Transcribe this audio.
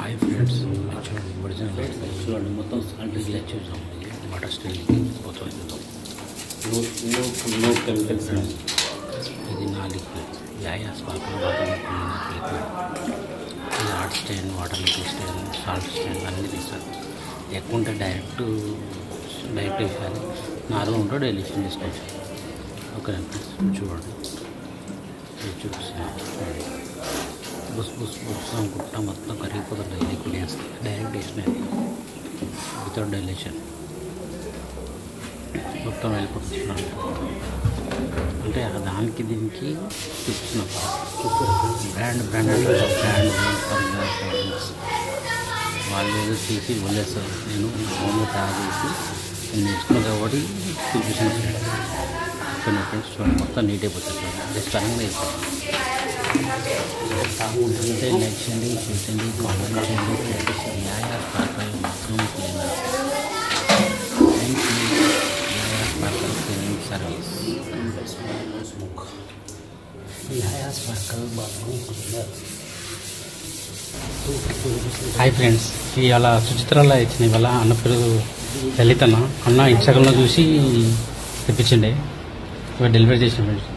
Hi friends, చూడండి original చూడండి మొత్తం సాల్ట్ చూసాం. వాటర్ స్టైల్ మొత్తం నో కెమికల్స్. ఇది నా లిక్విడ్ యాయాస్ పాకం వాటర్ లిక్విడ్. ఇది hot stain, water liquid stain, salt stain అన్నీ తీస్తారు. ఎక్కువ ఉంటే డైరెక్ట్ వేసాలి, నార్మల్ ఉంటే డైల్యూషన్ తీసుకోవచ్చు. ఓకే ఫ్రెండ్స్ చూడండి, ఇది చూపిస్తాను. బుస్ బుస్ బుస్ అనుకుంటా మొత్తం కరిగిపోతుంది. లిక్విడ్ వేస్తే డైరెక్ట్ వేసినది వితౌట్ డైల్యూషన్ మొత్తం వెళ్ళిపోతున్నాను. అంటే దానికి దీనికి చూపిస్తున్నాం. బ్రాండ్ వాళ్ళు ఏదో తీసి వదిలేస్తారు. నేను ఫోన్లో తయారు చేసి నేను ఇస్తున్నాను కాబట్టి చూపిస్తున్నాను. ఫ్రెండ్స్ చూడండి మొత్తం నీట్ అయిపోతుంది. జస్ట్ అనేది అయిపోతుంది. ఉంటే లైక్ చేయండి, షేర్ చేయండి, కామెంట్ చేయండి, ఫ్రెండ్స్. యాయాస్ Parker bathroom cleaner. Thank you యాయాస్ పార్కర్ క్లీనింగ్ సర్వీస్. యాయాస్ Parker bathroom cleaner. Hi friends, ఇవాళ సుచిత్రాల్లో ఇచ్చిన ఇవాళ అన్న పేరు లలితన్న. అన్న ఇన్స్టాగ్రామ్లో చూసి తెప్పించండి, ఇవాళ డెలివరీ చేసిన ఫ్రెండ్స్.